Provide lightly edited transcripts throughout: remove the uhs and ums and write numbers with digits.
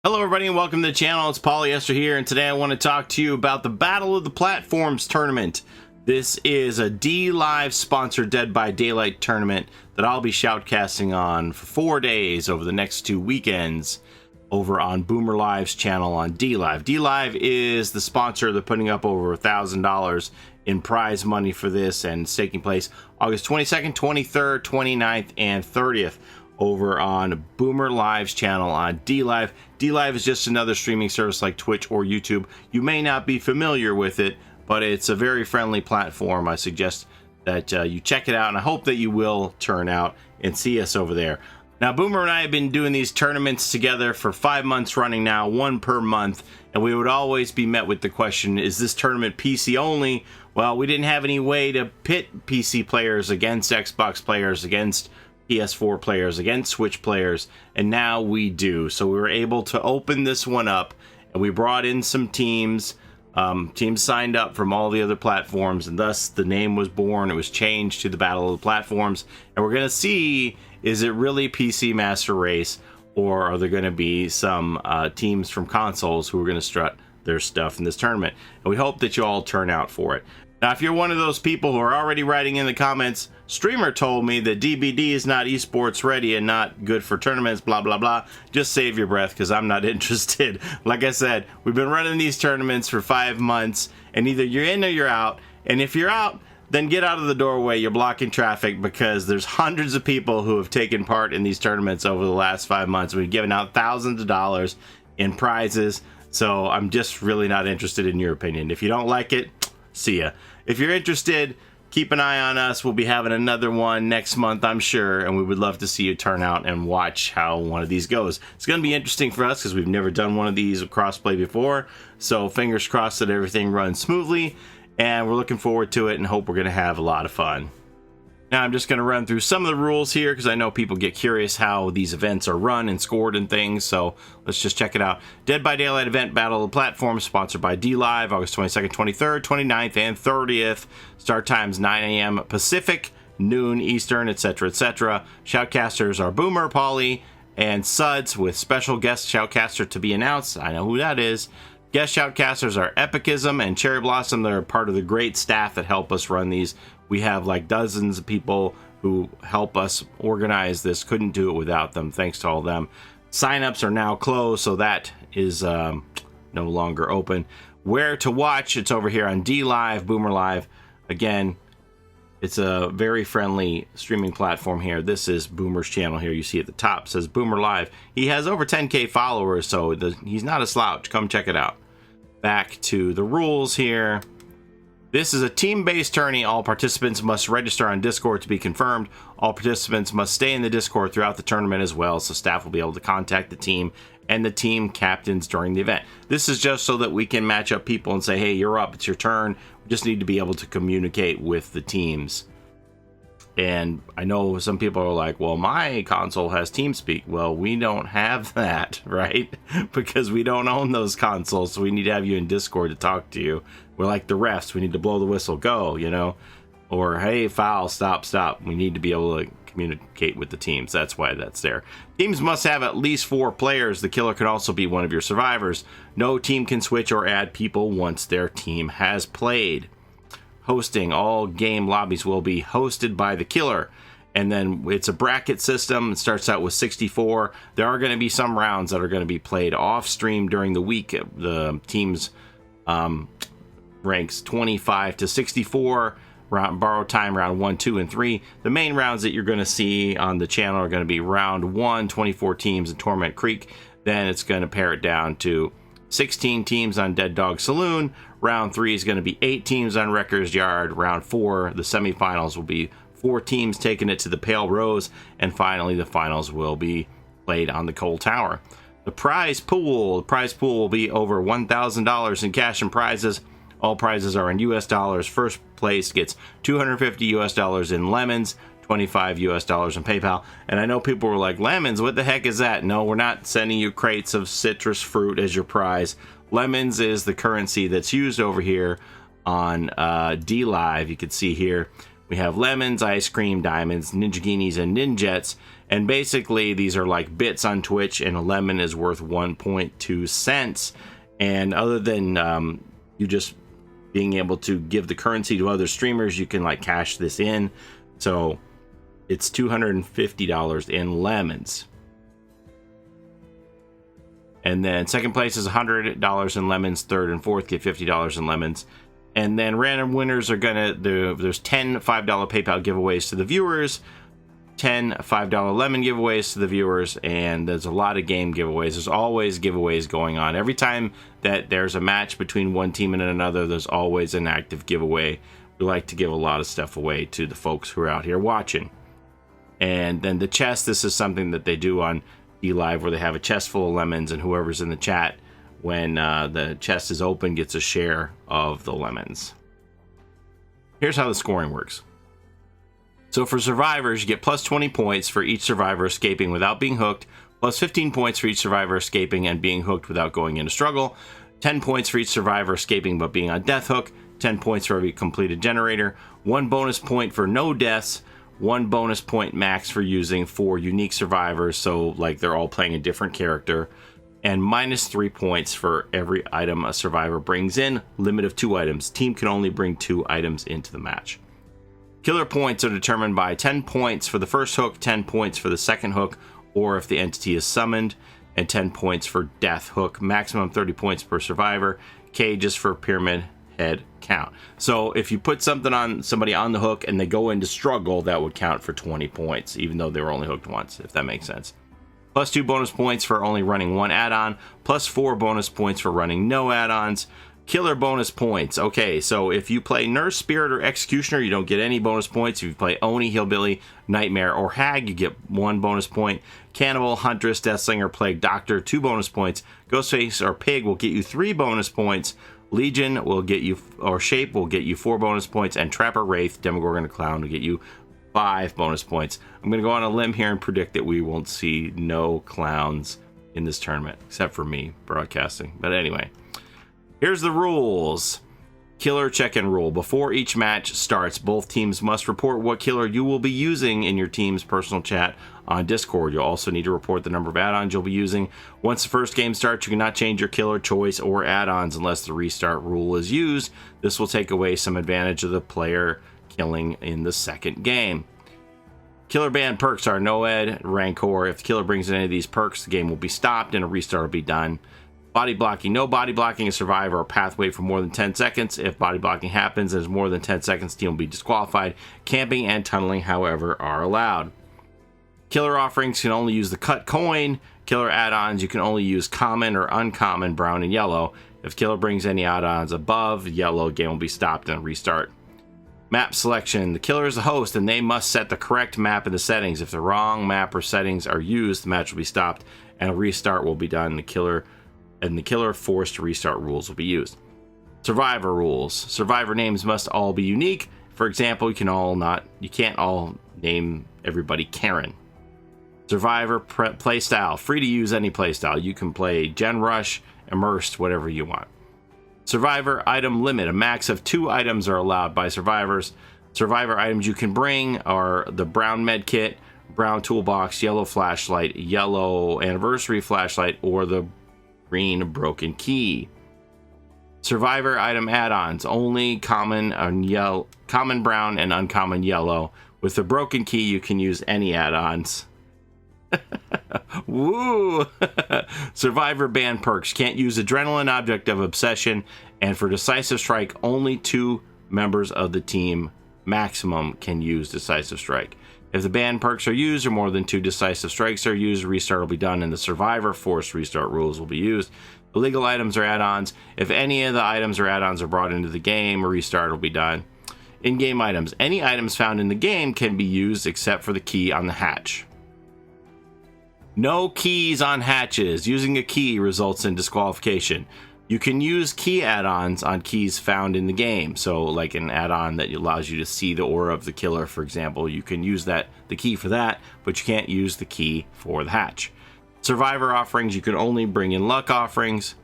Hello everybody and welcome to the channel. It's Polyester here, and today I want to talk to you about the Battle of the Platforms tournament. This is a DLive sponsored Dead by Daylight tournament that I'll be shoutcasting on for 4 days over the next 2 weekends over on Boomer Live's channel on DLive. DLive is the sponsor. They're putting up over $1,000 in prize money for this, and it's taking place August 22nd, 23rd, 29th, and 30th. Over on Boomer Live's channel on DLive. DLive is just another streaming service like Twitch or YouTube. You may not be familiar with it, but it's a very friendly platform. I suggest that you check it out, and I hope that you will turn out and see us over there. Now, Boomer and I have been doing these tournaments together for 5 months running now, 1 per month, and we would always be met with the question, is this tournament PC only? Well, we didn't have any way to pit PC players against Xbox players, against PS4 players, against Switch players, and now we do. So we were able to open this one up, and we brought in some teams. Teams signed up from all the other platforms, and thus the name was born. It was changed to the Battle of the Platforms, and we're going to see, is it really PC Master Race, or are there going to be some teams from consoles who are going to strut their stuff in this tournament? And we hope that you all turn out for it. Now, if you're one of those people who are already writing in the comments, streamer told me that DBD is not esports ready and not good for tournaments, blah, blah, blah, just save your breath because I'm not interested. Like I said, we've been running these tournaments for 5 months, and either you're in or you're out. And if you're out, then get out of the doorway. You're blocking traffic, because there's hundreds of people who have taken part in these tournaments over the last 5 months. We've given out thousands of dollars in prizes, so I'm just really not interested in your opinion. If you don't like it, see ya. If you're interested, keep an eye on us. We'll be having another one next month, I'm sure, and we would love to see you turn out and watch how one of these goes. It's going to be interesting for us because we've never done one of these with crossplay before, so fingers crossed that everything runs smoothly, and we're looking forward to it and hope we're going to have a lot of fun. Now, I'm just going to run through some of the rules here because I know people get curious how these events are run and scored and things, so let's just check it out. Dead by Daylight event, Battle of the Platform, sponsored by DLive, August 22nd, 23rd, 29th, and 30th. Start times 9 a.m. Pacific, noon Eastern, etc., etc. Shoutcasters are Boomer, Polly, and Suds, with special guest shoutcaster to be announced. I know who that is. Guest shoutcasters are Epicism and Cherry Blossom. They're part of the great staff that help us run these. We have like dozens of people who help us organize this. Couldn't do it without them. Thanks to all of them. Signups are now closed, so that is no longer open. Where to watch? It's over here on DLive, Boomer Live. Again, it's a very friendly streaming platform here. This is Boomer's channel here. You see at the top, it says Boomer Live. He has over 10K followers, so he's not a slouch. Come check it out. Back to the rules here. This is a team-based tourney. All participants must register on Discord to be confirmed. All participants must stay in the Discord throughout the tournament as well, so staff will be able to contact the team and the team captains during the event. This is just so that we can match up people and say, hey, you're up, it's your turn. We just need to be able to communicate with the teams. And I know some people are like, well, my console has TeamSpeak. Well, we don't have that, right? Because we don't own those consoles, so we need to have you in Discord to talk to you. We're like the refs. We need to blow the whistle, go, you know? Or, hey, foul, stop, stop. We need to be able to communicate with the teams. That's why that's there. Teams must have at least 4 players. The killer can also be one of your survivors. No team can switch or add people once their team has played. Hosting, all game lobbies will be hosted by the killer, and then it's a bracket system. It starts out with 64. There are going to be some rounds that are going to be played off stream during the week. The teams ranks 25 to 64. Borrow time round 1, 2, and 3. The main rounds that you're going to see on the channel are going to be round 1, 24 teams in Torment Creek. Then it's going to pare it down to 16 teams on Dead Dog Saloon. Round 3 is going to be 8 teams on Wrecker's Yard. Round 4, the semifinals, will be 4 teams taking it to the Pale Rose. And finally, the finals will be played on the Coal Tower. The prize pool will be over $1,000 in cash and prizes. All prizes are in US dollars. First place gets $250 US in lemons, $25 US in PayPal. And I know people were like, lemons, what the heck is that? No, we're not sending you crates of citrus fruit as your prize. Lemons is the currency that's used over here on DLive. You can see here We have lemons, ice cream, diamonds, ninjaginis, and ninjets. And basically, these are like bits on Twitch, and a lemon is worth 1.2 cents. And other than you just being able to give the currency to other streamers, you can like cash this in. So it's $250 in lemons. And then second place is $100 in lemons. Third and fourth get $50 in lemons. And then random winners are there's 10 $5 PayPal giveaways to the viewers, 10 $5 lemon giveaways to the viewers, and there's a lot of game giveaways. There's always giveaways going on. Every time that there's a match between one team and another, there's always an active giveaway. We like to give a lot of stuff away to the folks who are out here watching. And then the chest, this is something that they do on DLive, where they have a chest full of lemons, and whoever's in the chat when the chest is open gets a share of the lemons. Here's how the scoring works. So for survivors, you get plus 20 points for each survivor escaping without being hooked, plus 15 points for each survivor escaping and being hooked without going into struggle, 10 points for each survivor escaping but being on death hook, 10 points for every completed generator, 1 bonus point for no deaths, 1 bonus point max for using 4 unique survivors, so like they're all playing a different character, and minus 3 points for every item a survivor brings in, limit of 2 items. Team can only bring 2 items into the match. Killer points are determined by 10 points for the first hook, 10 points for the second hook, or if the entity is summoned, and 10 points for death hook, maximum 30 points per survivor, K just for pyramid head count. So if you put something on somebody on the hook and they go into struggle, that would count for 20 points, even though they were only hooked once, if that makes sense. Plus 2 bonus points for only running 1 add-on, plus 4 bonus points for running no add-ons. Killer bonus points. Okay, so if you play Nurse, Spirit, or Executioner, you don't get any bonus points. If you play Oni, Hillbilly, Nightmare, or Hag, you get 1 bonus point. Cannibal, Huntress, Deathslinger, Plague Doctor, 2 bonus points. Ghostface or Pig will get you 3 bonus points. Legion will get you, or Shape will get you 4 bonus points. And Trapper, Wraith, Demogorgon, and Clown will get you 5 bonus points. I'm going to go on a limb here and predict that we won't see no clowns in this tournament, except for me broadcasting. But anyway, here's the rules. Killer check-in rule. Before each match starts, both teams must report what killer you will be using in your team's personal chat on Discord. You'll also need to report the number of add-ons you'll be using. Once the first game starts, you cannot change your killer choice or add-ons unless the restart rule is used. This will take away some advantage of the player killing in the second game. Killer ban perks are Noed, Rancor. If the killer brings in any of these perks, the game will be stopped and a restart will be done. Body blocking. No body blocking a survivor or pathway for more than 10 seconds. If body blocking happens and is more than 10 seconds, the team will be disqualified. Camping and tunneling, however, are allowed. Killer offerings can only use the cut coin. Killer add-ons, you can only use common or uncommon, brown and yellow. If killer brings any add-ons above yellow, game will be stopped and restart. Map selection. The killer is the host and they must set the correct map in the settings. If the wrong map or settings are used, the match will be stopped and a restart will be done. The killer forced restart rules will be used. Survivor rules. Survivor names must all be unique. For example, you can't all name everybody Karen. Survivor playstyle. Free to use any playstyle. You can play Gen Rush, Immersed, whatever you want. Survivor item limit. A max of 2 items are allowed by survivors. Survivor items you can bring are the brown med kit, brown toolbox, yellow flashlight, yellow anniversary flashlight, or the green broken key. Survivor item add-ons. Only common brown and uncommon yellow. With the broken key, you can use any add-ons. Woo! Survivor ban perks. Can't use Adrenaline, Object of Obsession, and for Decisive Strike, only 2 members of the team maximum can use Decisive Strike. If the ban perks are used or more than 2 Decisive Strikes are used, a restart will be done and the Survivor forced restart rules will be used. Illegal items or add-ons. If any of the items or add-ons are brought into the game, a restart will be done. In-game items. Any items found in the game can be used except for the key on the hatch. No keys on hatches. Using a key results in disqualification. You can use key add-ons on keys found in the game. So like an add-on that allows you to see the aura of the killer, for example. You can use the key for that, but you can't use the key for the hatch. Survivor offerings. You can only bring in luck offerings.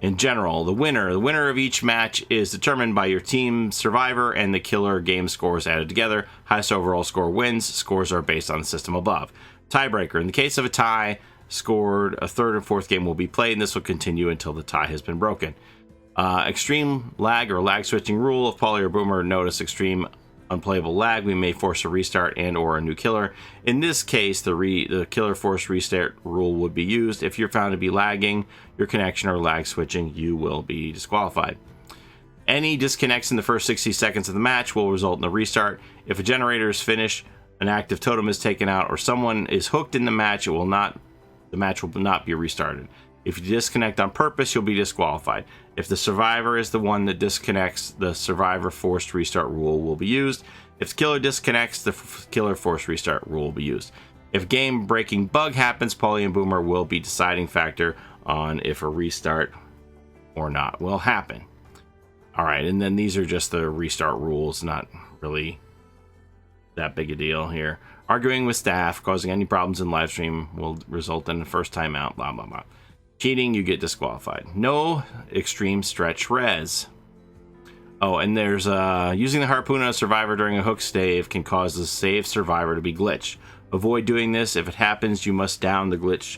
In general, the winner of each match is determined by your team survivor and the killer game scores added together. Highest overall score wins. Scores are based on the system above. Tiebreaker. In the case of a tie scored, a third and fourth game will be played, and this will continue until the tie has been broken. Extreme lag or lag switching rule. If Paulie or Boomer notice extreme unplayable lag, we may force a restart and or a new killer. In this case, the killer force restart rule would be used. If you're found to be lagging your connection or lag switching, you will be disqualified. Any disconnects in the first 60 seconds of the match will result in a restart. If a generator is finished, an active totem is taken out, or someone is hooked in the match, the match will not be restarted. If you disconnect on purpose, you'll be disqualified. If the survivor is the one that disconnects, the survivor forced restart rule will be used. If the killer disconnects, the killer forced restart rule will be used. If game-breaking bug happens, Paulie and Boomer will be deciding factor on if a restart or not will happen. All right, and then these are just the restart rules, not really that big a deal here. Arguing with staff, causing any problems in live stream will result in the first timeout, blah, blah, blah. Cheating, you get disqualified. No extreme stretch res. Oh, and there's using the harpoon on a survivor during a hook stave can cause the saved survivor to be glitched. Avoid doing this. If it happens, you must down the glitch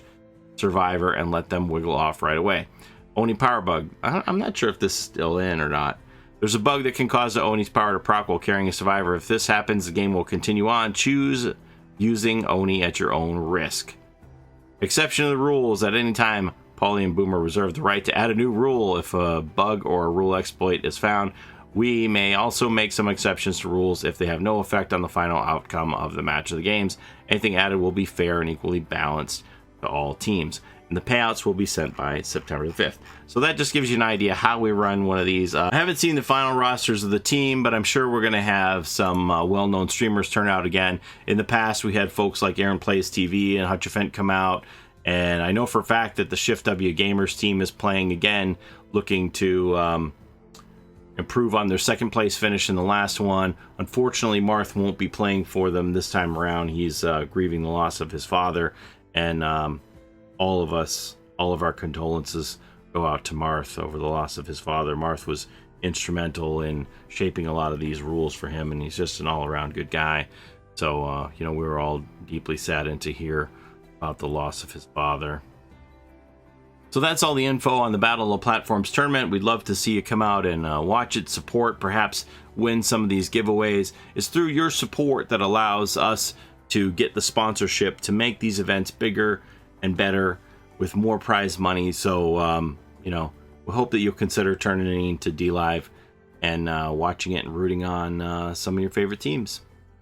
survivor and let them wiggle off right away. Oni power bug. I'm not sure if this is still in or not. There's a bug that can cause the Oni's power to proc while carrying a survivor. If this happens, the game will continue on. Choose using Oni at your own risk. Exception to the rules. At any time, Paulie and Boomer reserve the right to add a new rule if a bug or a rule exploit is found. We may also make some exceptions to rules if they have no effect on the final outcome of the match of the games. Anything added will be fair and equally balanced to all teams. And the payouts will be sent by September the 5th. So that just gives you an idea how we run one of these. I haven't seen the final rosters of the team, but I'm sure we're going to have some well-known streamers turn out again. In the past, we had folks like Aaron Plays TV and Hutchafent come out. And I know for a fact that the Shift W Gamers team is playing again, looking to improve on their second place finish in the last one. Unfortunately, Marth won't be playing for them this time around. He's grieving the loss of his father. And all of our condolences go out to Marth over the loss of his father. Marth was instrumental in shaping a lot of these rules for him, and he's just an all-around good guy. So, we were all deeply saddened to hear about the loss of his father. So that's all the info on the Battle of Platforms tournament. We'd love to see you come out and watch it, support, perhaps win some of these giveaways. It's through your support that allows us to get the sponsorship to make these events bigger and better with more prize money. So, we hope that you'll consider turning into DLive and watching it and rooting on some of your favorite teams.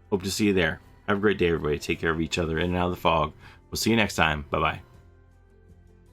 Hope to see you there. Have a great day, everybody. Take care of each other in and out of the fog. We'll see you next time. Bye-bye.